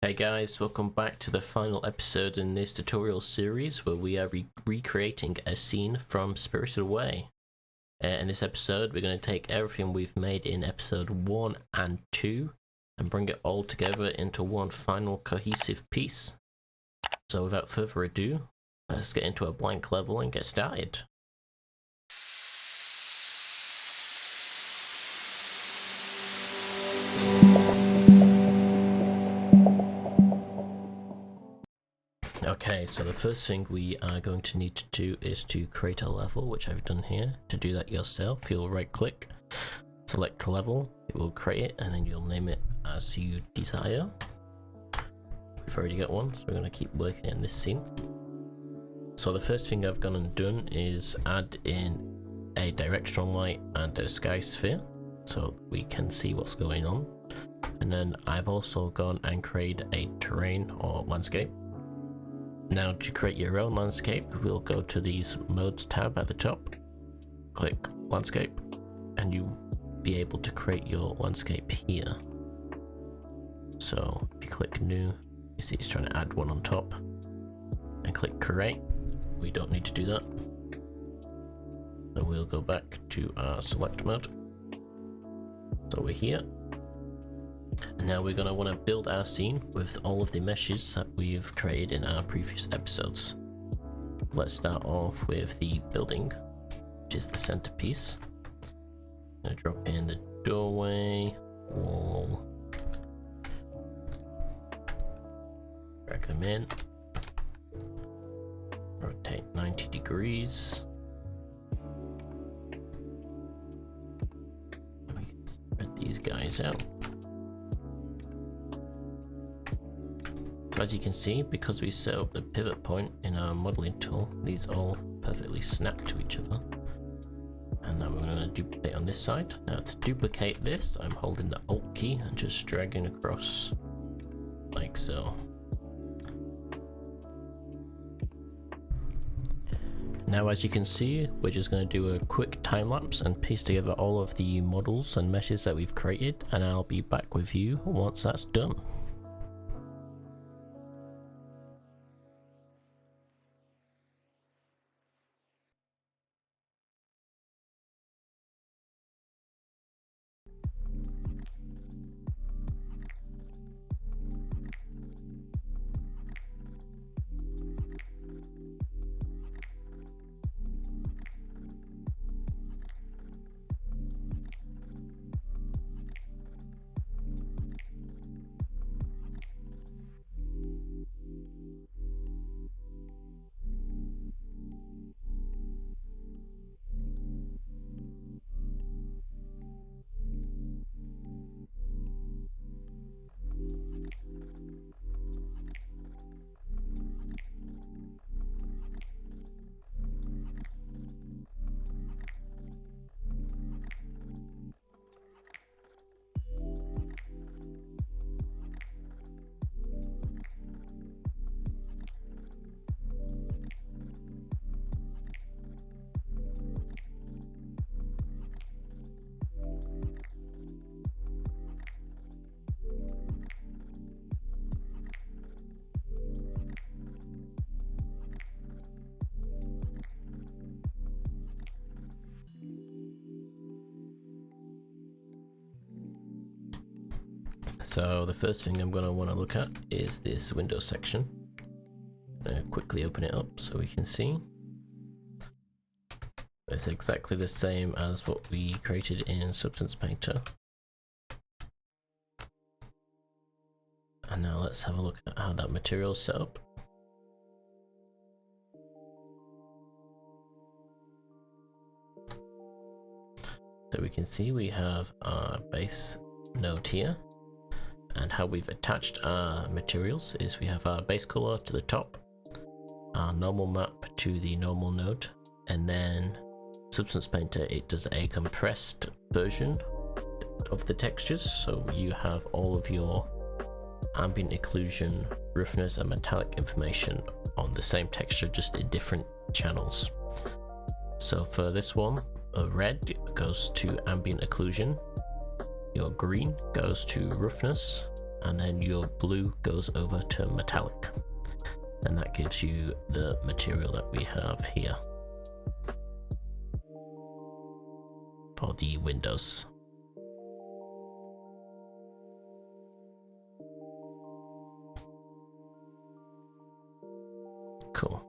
Hey guys, welcome back to the final episode in this tutorial series where we are recreating a scene from Spirited Away. In this episode we're going to take everything we've made in episode 1 and 2 and bring it all together into one final cohesive piece. So without further ado, let's get into a blank level and get started. Okay, so the first thing we are going to need to do is to create a level, which I've done here. To do that yourself, you'll right click, select level, it will create it, and then you'll name it as you desire. We've already got one, so we're going to keep working in this scene. So the first thing I've gone and done is add in a directional light and a sky sphere, so we can see what's going on. And then I've also gone and created a terrain or landscape. Now to create your own landscape, we'll go to these modes tab at the top, click landscape, and you'll be able to create your landscape here. So if you click new, you see it's trying to add one on top, and click create. We don't need to do that. So we'll go back to our select mode. So we're here. And now we're going to want to build our scene with all of the meshes that we've created in our previous episodes. Let's start off with the building, which is the centerpiece. I'm going to drop in the doorway, wall, drag them in, rotate 90 degrees. And we can spread these guys out. As you can see, because we set up the pivot point in our modeling tool, these all perfectly snap to each other. And now we're going to duplicate on this side. Now to duplicate this, I'm holding the Alt key and just dragging across like so. Now as you can see, we're just going to do a quick time lapse and piece together all of the models and meshes that we've created, and I'll be back with you once that's done. So the first thing I'm going to want to look at is this window section. I'm going to quickly open it up so we can see. It's exactly the same as what we created in Substance Painter. And now let's have a look at how that material is set up. So we can see we have our base node here. And how we've attached our materials is we have our base color to the top, our normal map to the normal node, and then Substance Painter, it does a compressed version of the textures, so you have all of your ambient occlusion, roughness and metallic information on the same texture, just in different channels. So for this one, red goes to ambient occlusion, your green goes to roughness, and then your blue goes over to metallic, and that gives you the material that we have here for the windows. Cool.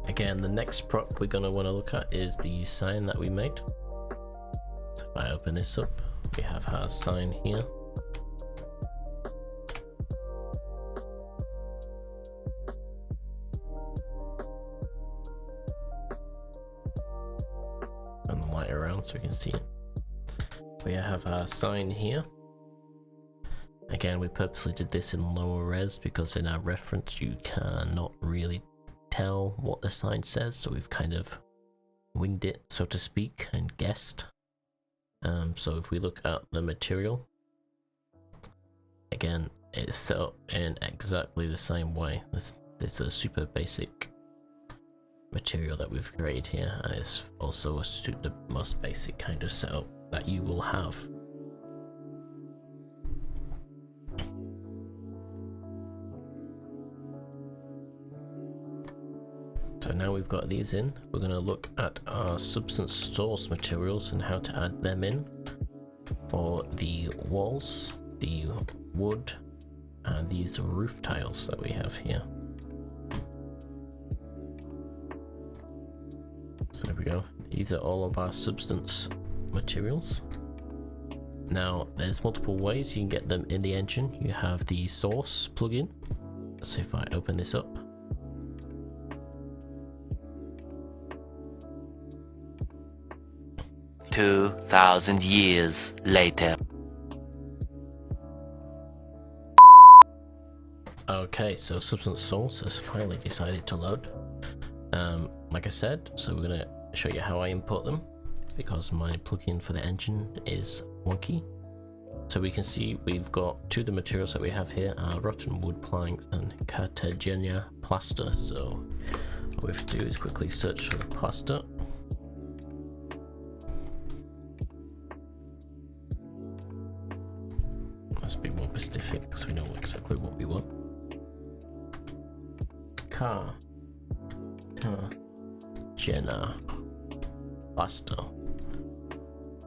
Again, the next prop we're going to want to look at is the sign that we made. So if I open this up, we have our sign here. And the light around so we can see it. We have our sign here. Again, we purposely did this in lower res because in our reference you cannot really tell what the sign says, so we've kind of winged it, so to speak, and guessed. So if we look at the material, again, it's set up in exactly the same way. This is a super basic material that we've created here, and it's also the most basic kind of setup that you will have. So now we've got these in, we're going to look at our substance source materials and how to add them in for the walls, the wood, and these roof tiles that we have here. So there we go. These are all of our substance materials. Now there's multiple ways you can get them in the engine. You have the source plugin. So if I open this up, 2,000 years later. Okay, so substance source has finally decided to load. Like I said, so we're gonna show you how I import them because my plugin for the engine is wonky. So we can see we've got two of the materials that we have here are rotten wood planks and Cartagena plaster. So what we have to do is quickly search for the plaster. Let's be more specific because we know exactly what we want. Cartagena plaster.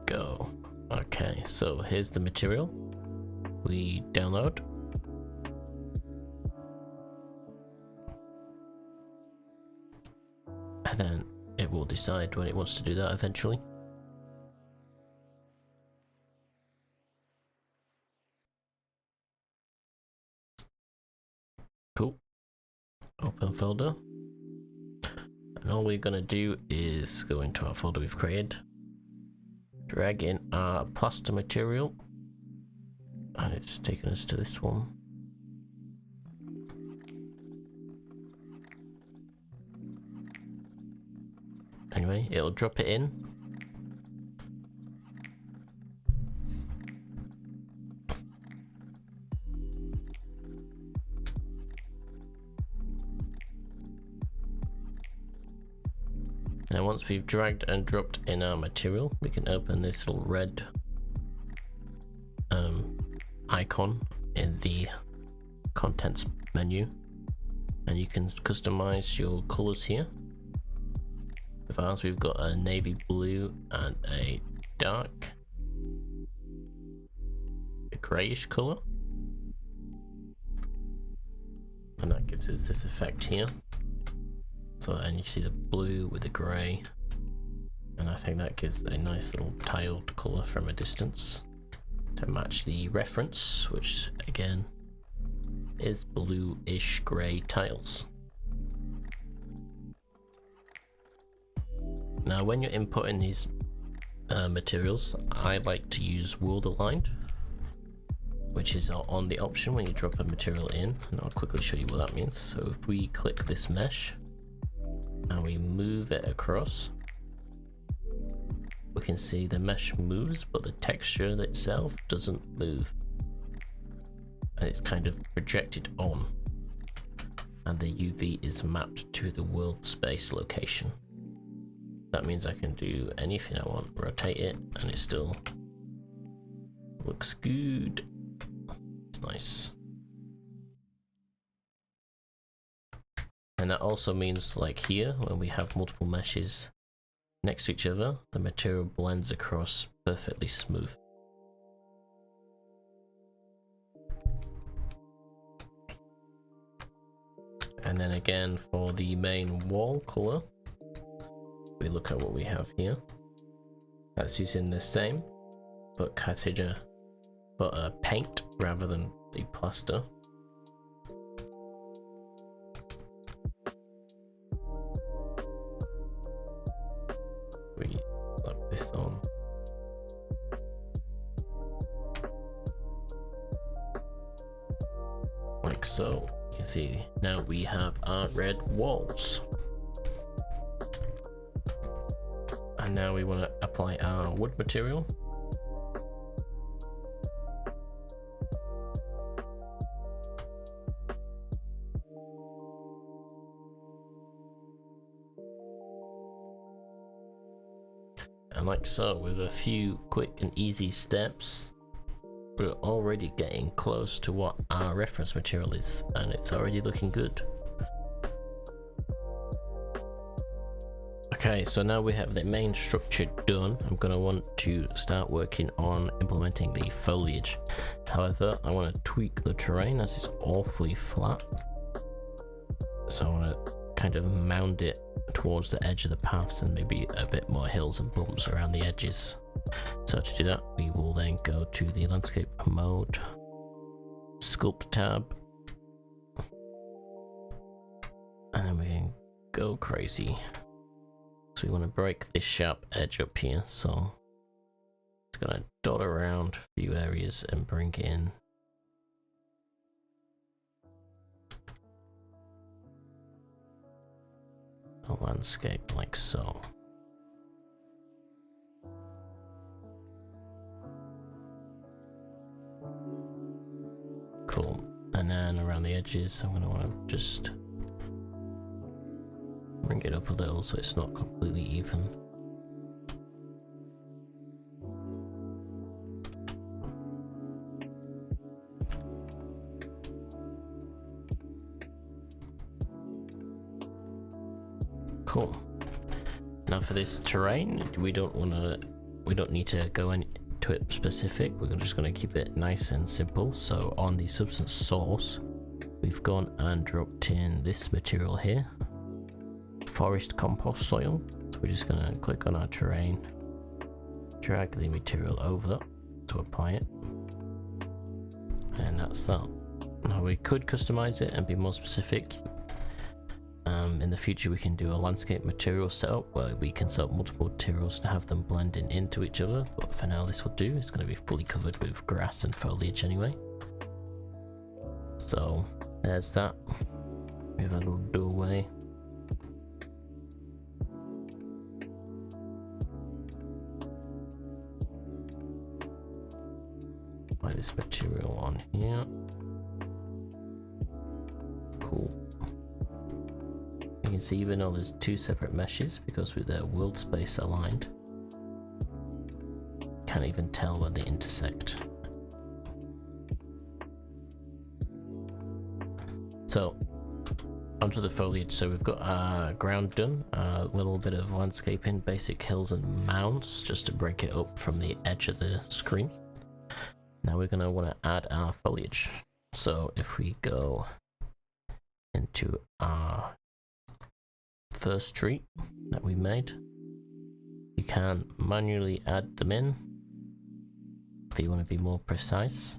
Go. Okay, so here's the material. We download. And then it will decide when it wants to do that eventually. Cool. Open folder. And all we're gonna do is go into our folder we've created, drag in our plaster material, and it's taken us to this one. Anyway, it'll drop it in. Now once we've dragged and dropped in our material, we can open this little red icon in the contents menu, and you can customize your colors here. With ours, we've got a navy blue and a dark, a grayish color, and that gives us this effect here. So, and you see the blue with the grey, and I think that gives a nice little tiled colour from a distance to match the reference, which again is bluish grey tiles. Now when you're inputting these materials, I like to use Worldaligned, which is on the option when you drop a material in, and I'll quickly show you what that means. So if we click this mesh and we move it across, we can see the mesh moves, but the texture itself doesn't move, and it's kind of projected on, and the UV is mapped to the world space location. that means I can do anything I want, rotate it, and it still looks good. It's nice. And that also means, like here, when we have multiple meshes next to each other, the material blends across perfectly smooth. And then again, for the main wall color, we look at what we have here. That's using the same, but paint rather than the plaster. We lock this on. Like so. You can see now we have our red walls. And now we want to apply our wood material. And like so, with a few quick and easy steps, we're already getting close to what our reference material is, and it's already looking good. Okay, so now we have the main structure done. I'm going to want to start working on implementing the foliage. However, I want to tweak the terrain as it's awfully flat. So I want to kind of mound it towards the edge of the paths and maybe a bit more hills and bumps around the edges. So to do that, we will then go to the landscape mode, sculpt tab, and then we can go crazy. So we want to break this sharp edge up here, so it's gonna dot around a few areas and bring in a landscape like so. Cool. And then around the edges, I'm gonna want to just bring it up a little so it's not completely even. Cool. Now for this terrain, we don't need to go into it specific. We're just going to keep it nice and simple. So on the substance source, we've gone and dropped in this material here, forest compost soil. So we're just going to click on our terrain, drag the material over to apply it, and that's that. Now we could customize it and be more specific. In the future we can do a landscape material setup where we can set up multiple materials to have them blending into each other, but for now this will do. It's going to be fully covered with grass and foliage anyway. So there's that. We have a little doorway. Apply this material on here. Cool. You can see even though there's two separate meshes, because with their world space aligned, can't even tell where they intersect. So onto the foliage. So we've got our ground done, a little bit of landscaping, basic hills and mounds just to break it up from the edge of the screen. Now we're going to want to add our foliage. So if we go into our first tree that we made, you can manually add them in if you want to be more precise.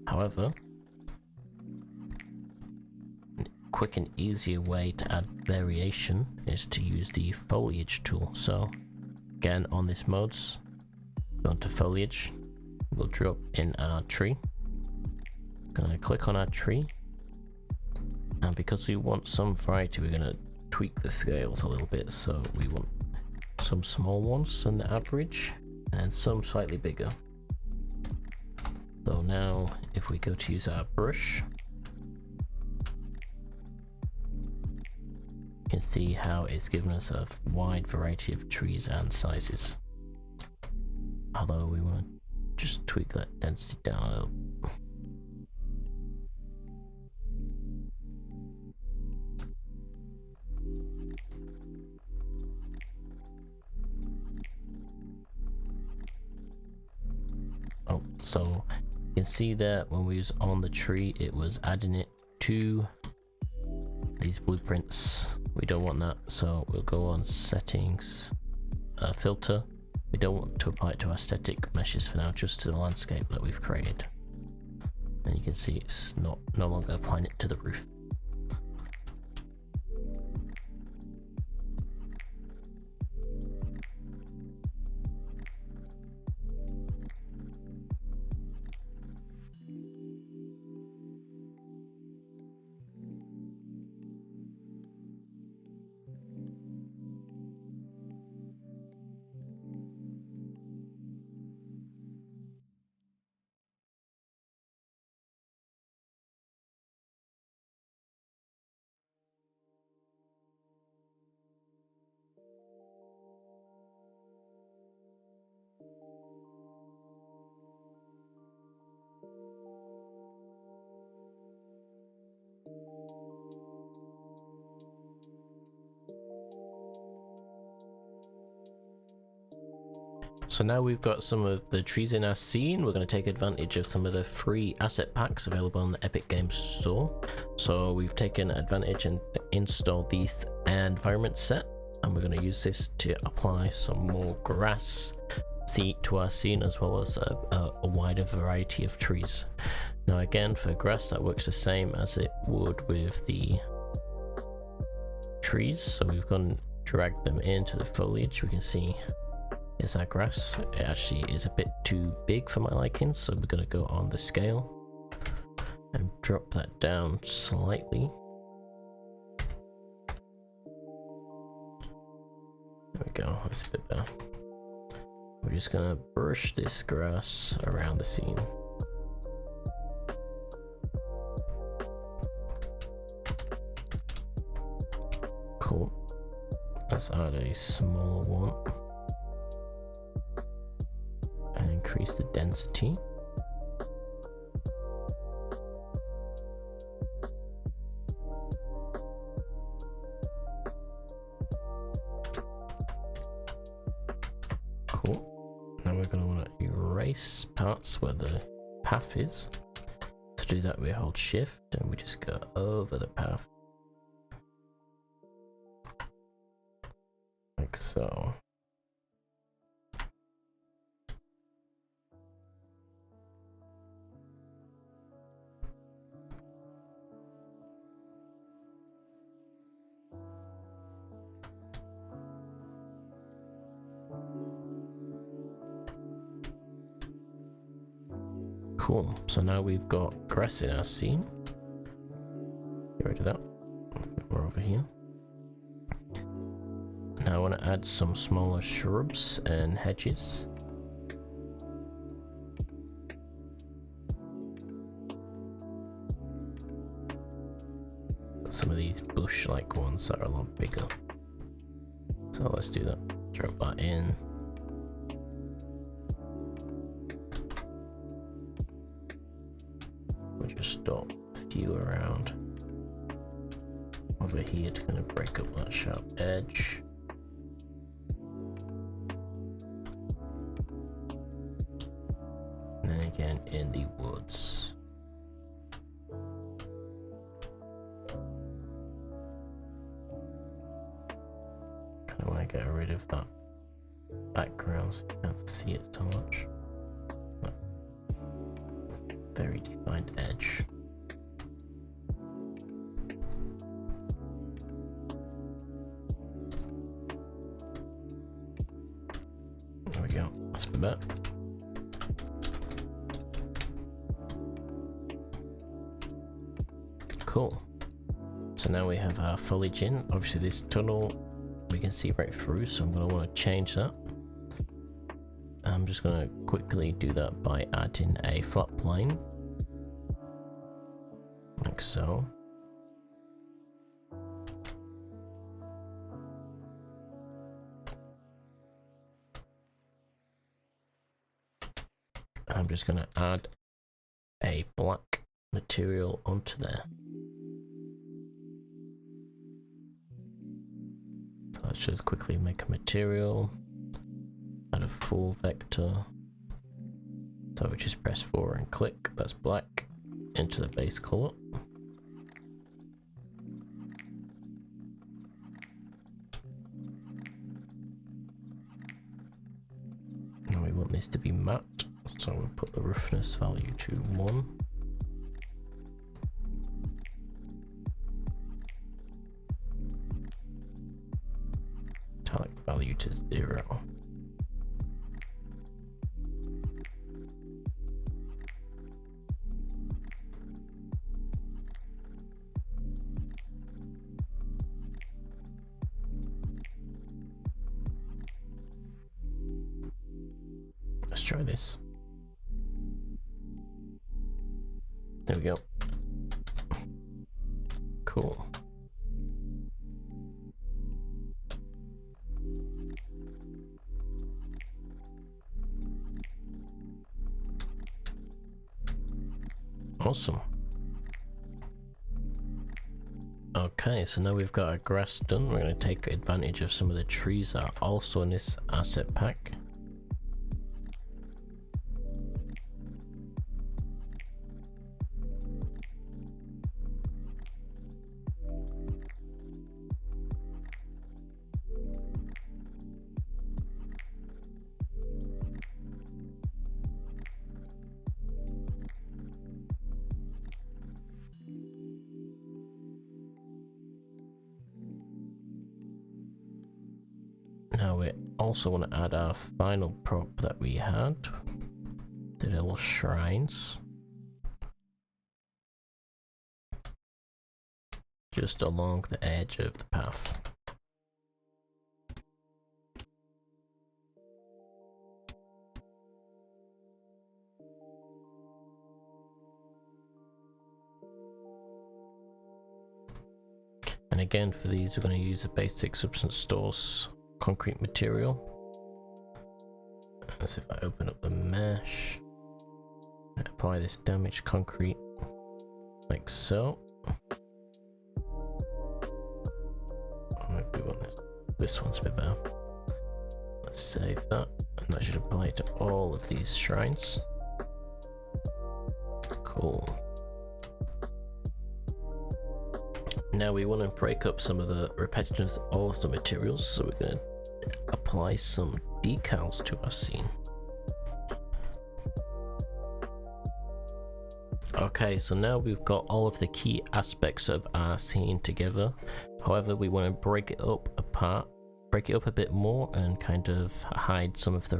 However, a quick and easier way to add variation is to use the foliage tool. So again, on this modes, go into foliage. We'll drop in our tree. Gonna click on our tree, and because we want some variety, we're gonna tweak the scales a little bit. So we want some small ones than the average, and some slightly bigger. So now, if we go to use our brush, can see how it's given us a wide variety of trees and sizes. Although we want to just tweak that density down a little. Oh, so you can see that when we was on the tree, it was adding it to these blueprints. We don't want that, so we'll go on settings, filter. We don't want to apply it to our static meshes for now, just to the landscape that we've created. And you can see it's no longer applying it to the roof. So now we've got some of the trees in our scene, we're going to take advantage of some of the free asset packs available on the Epic Games Store. So we've taken advantage and installed the environment set, and we're going to use this to apply some more grass to our scene, as well as a wider variety of trees. Now again, for grass, that works the same as it would with the trees. So we've gone and dragged them into the foliage. We can see is our grass. It actually is a bit too big for my liking, so we're going to go on the scale and drop that down slightly. There we go, that's a bit better. We're just going to brush this grass around the scene. Cool. Let's add a smaller one and increase the density. Cool. Now we're going to want to erase parts where the path is. To do that, we hold shift and we just go over the path like so. Cool, so now we've got grass in our scene. Get rid of that. We're over here. Now I want to add some smaller shrubs and hedges. Some of these bush-like ones that are a lot bigger. So let's do that. Drop that in. We'll just stop a few around over here to kind of break up that sharp edge. And then again in the woods. Kind of want to get rid of that background so you can't see it so much. Very defined edge. There we go. That's a bit better. Cool. So now we have our foliage in. Obviously this tunnel we can see right through, so I'm going to want to change that. I'm just going to quickly do that by adding a flat plane, like so. just going to add a black material onto there. So let's just quickly make a material, add a full vector. So we just press 4 and click, that's black, into the base color. Now we want this to be matte, so we'll put the roughness value to 1. Metallic value to 0. Let's try this. There we go. Cool. Awesome. Okay, so now we've got our grass done. We're going to take advantage of some of the trees that are also in this asset pack. Now we also want to add our final prop that we had, the little shrines, just along the edge of the path. And again, for these we're going to use the basic substance stores concrete material. As if I open up the mesh and apply this damaged concrete like so. Maybe we want this one's a bit better. Let's save that, and that should apply to all of these shrines. Cool. Now we want to break up some of the repetitiveness of the materials, so we're going to apply some decals to our scene. Okay, so now we've got all of the key aspects of our scene together. However, we want to break it up a bit more and kind of hide some of the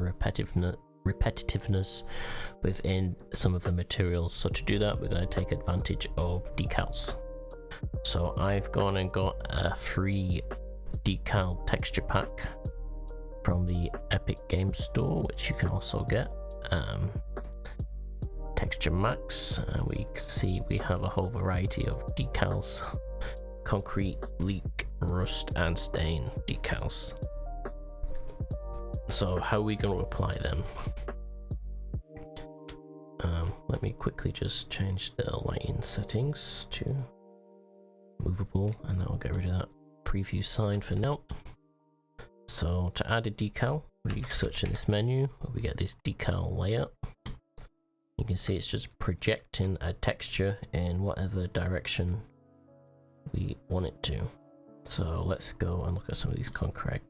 repetitiveness within some of the materials. So to do that, we're going to take advantage of decals. So I've gone and got a free decal texture pack from the Epic Games Store, which you can also get. Texture Max, we see we have a whole variety of decals: concrete, leak, rust, and stain decals. So how are we going to apply them? Let me quickly just change the lighting settings to movable, and that will get rid of that preview sign for now. So to add a decal, we search in this menu, we get this decal layer. You can see it's just projecting a texture in whatever direction we want it to. So let's go and look at some of these concrete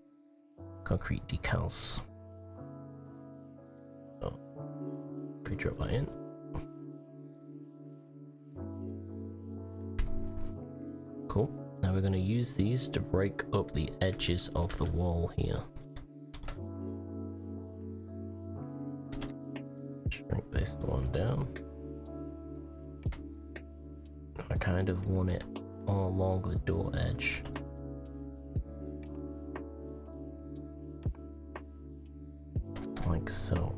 decals. So if we drop that in, cool. Now we're going to use these to break up the edges of the wall here. Shrink this one down. I kind of want it all along the door edge. Like so.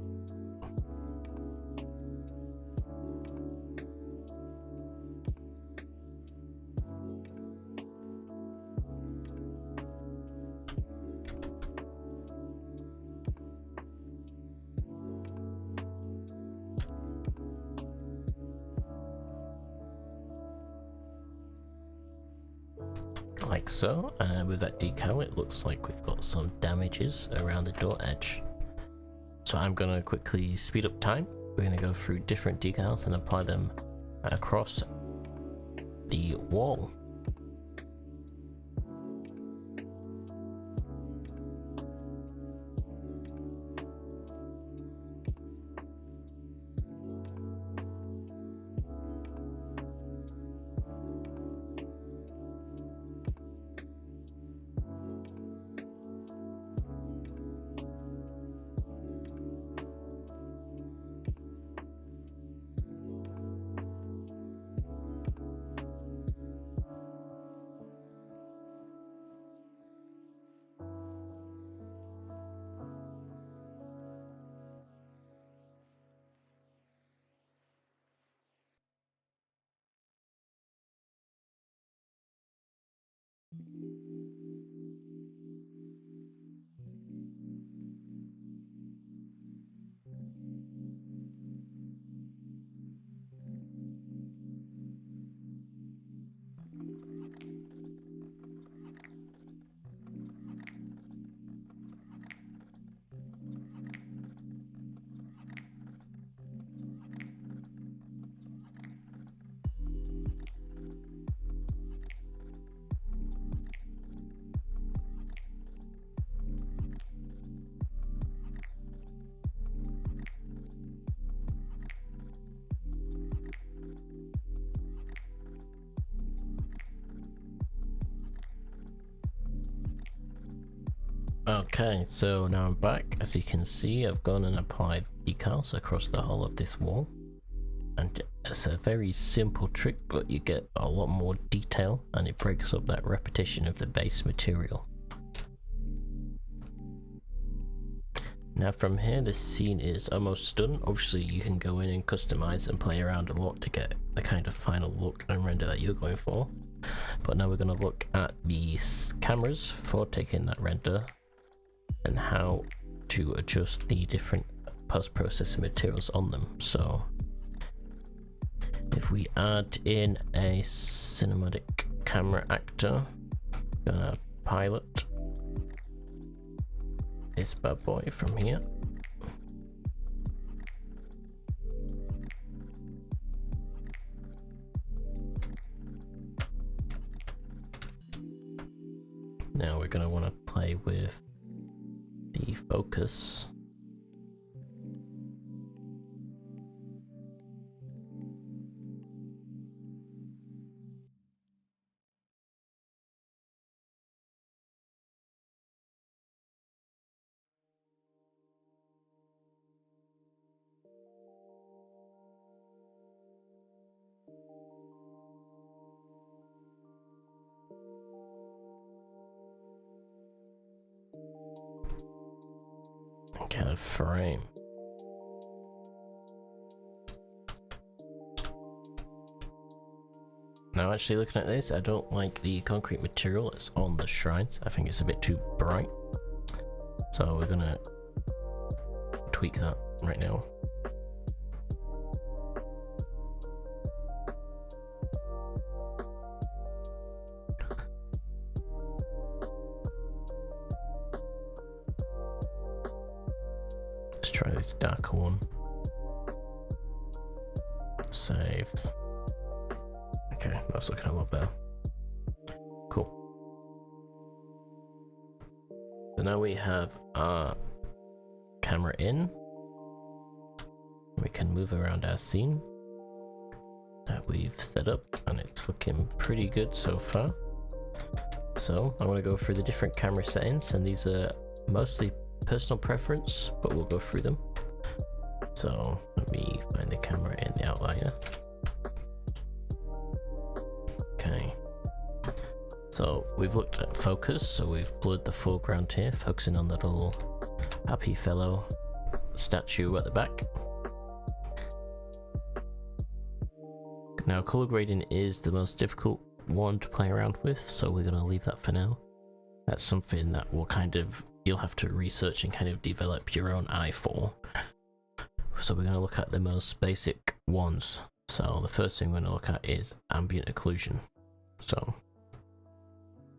like so. And with that decal, it looks like we've got some damages around the door edge. So I'm going to quickly speed up time. We're going to go through different decals and apply them across the wall. Okay, so now I'm back. As you can see, I've gone and applied decals across the whole of this wall. And it's a very simple trick, but you get a lot more detail and it breaks up that repetition of the base material. Now from here, the scene is almost done. Obviously, you can go in and customize and play around a lot to get the kind of final look and render that you're going for. But now we're going to look at the cameras for taking that render and how to adjust the different post-processing materials on them. So if we add in a cinematic camera actor, gonna pilot this bad boy from here. Now we're gonna want to play with the focus. Kind of frame. Now actually looking at this, I don't like the concrete material that's on the shrines. I think it's a bit too bright. So we're gonna tweak that right now. Let's try this darker one. Save. Okay, that's looking a lot better. Cool. So now we have our camera in. We can move around our scene that we've set up, and it's looking pretty good so far. So I want to go through the different camera settings, and these are mostly personal preference, but we'll go through them. So let me find the camera in the outlier. Okay, so we've looked at focus, so we've blurred the foreground here, focusing on the little happy fellow statue at the back. Now color grading is the most difficult one to play around with, so we're going to leave that for now. That's something that will you'll have to research and kind of develop your own eye for. So we're going to look at the most basic ones. So the first thing we're going to look at is ambient occlusion. So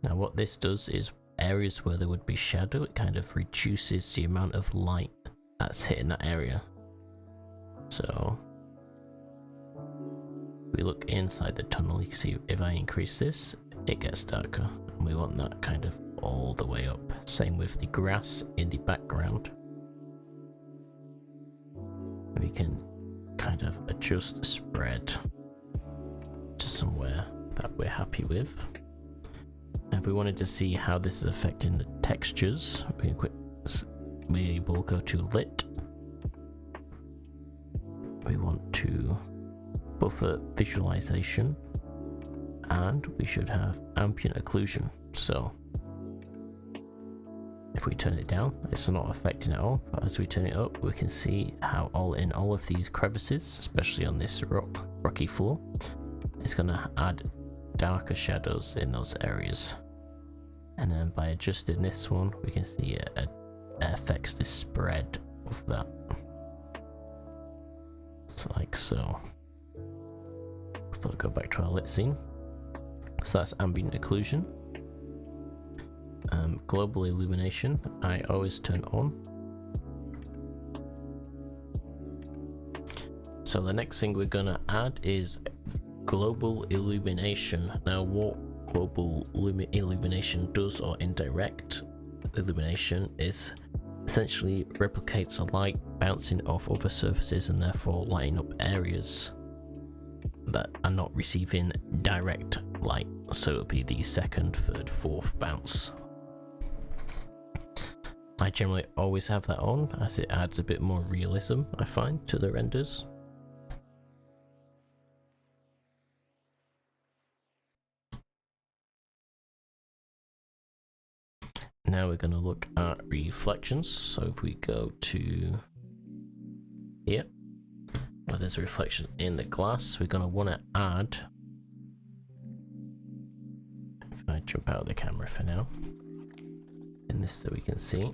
Now what this does is areas where there would be shadow, it kind of reduces the amount of light that's hitting that area. So we look inside the tunnel, you can see if I increase this, it gets darker, and we want that kind of all the way up. Same with the grass in the background. We can kind of adjust the spread to somewhere that we're happy with. Now if we wanted to see how this is affecting the textures, we will go to lit. We want to buffer visualization, and we should have ambient occlusion. So if we turn it down, it's not affecting it at all, but as we turn it up, we can see how all of these crevices, especially on this rocky floor, it's going to add darker shadows in those areas. And then by adjusting this one, we can see it affects the spread of that. So like so. So I'll go back to our lit scene. So that's ambient occlusion. Global illumination, I always turn on. So the next thing we're gonna add is global illumination. Now what global illumination does, or indirect illumination, is essentially replicates a light bouncing off other surfaces and therefore lighting up areas that are not receiving direct light. So it'll be the second, third, fourth bounce. I generally always have that on as it adds a bit more realism, I find, to the renders. Now we're going to look at reflections. So if we go to here, where there's a reflection in the glass, we're going to want to add, if I jump out of the camera for now, in this so we can see,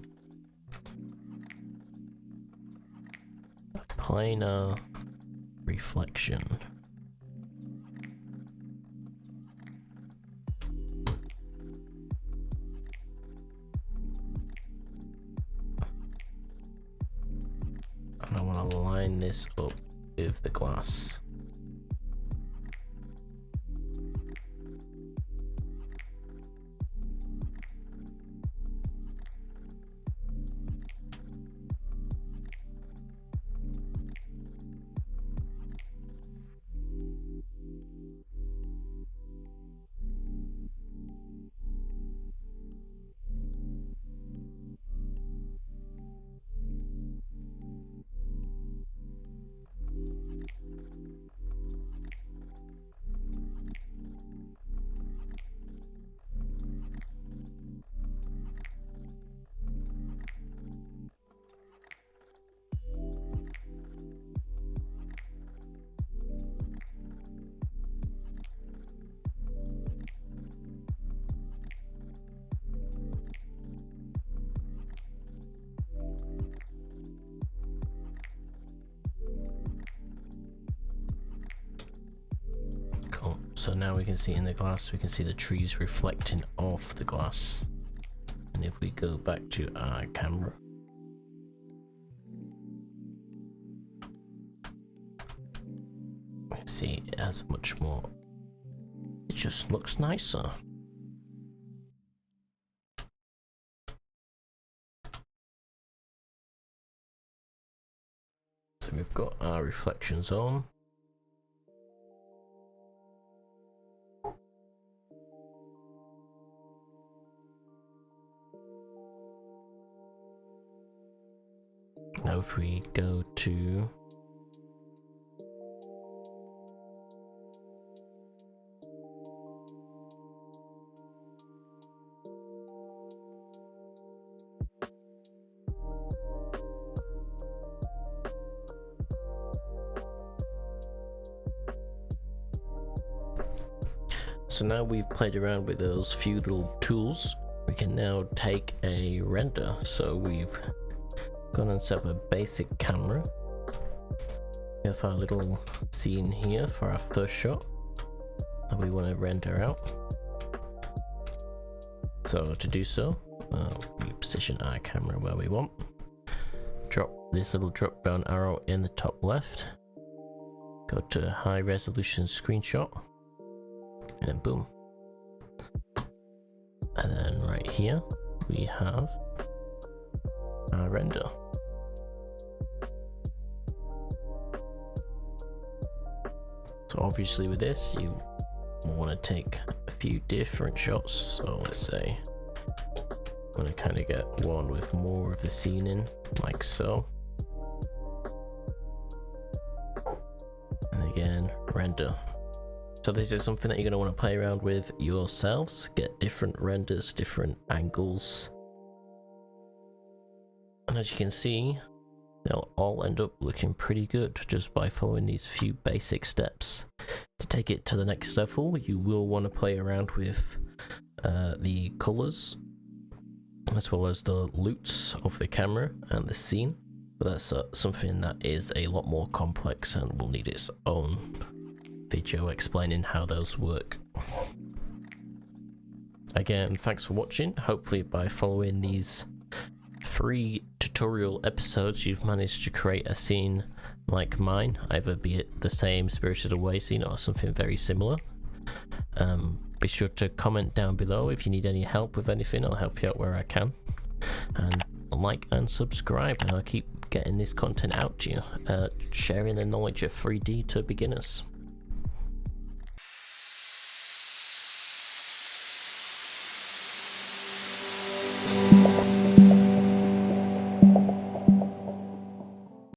a planar reflection. And I want to line this up with the glass. So now we can see in the glass, we can see the trees reflecting off the glass. And if we go back to our camera, we see it has much more, it just looks nicer. So we've got our reflections on. Now if we go to so now we've played around with those few little tools, we can now take a render. So we've gone and set up a basic camera. We have our little scene here for our first shot that we want to render out. So to do so, we position our camera where we want. Drop this little drop down arrow in the top left. Go to high resolution screenshot. And then boom. And then right here, we have our render. So obviously with this, you want to take a few different shots. So let's say I'm going to kind of get one with more of the scene in, like so. And again, render. So this is something that you're going to want to play around with yourselves, get different renders, different angles. And as you can see, they'll all end up looking pretty good just by following these few basic steps. To take it to the next level, you will want to play around with the colors, as well as the loots of the camera and the scene. But that's something that is a lot more complex and will need its own video explaining how those work. Again, thanks for watching. Hopefully by following these 3 tutorial episodes you've managed to create a scene like mine, either be it the same Spirited Away scene or something very similar. Be sure to comment down below if you need any help with anything. I'll help you out where I can, and like and subscribe, and I'll keep getting this content out to you, sharing the knowledge of 3D to beginners.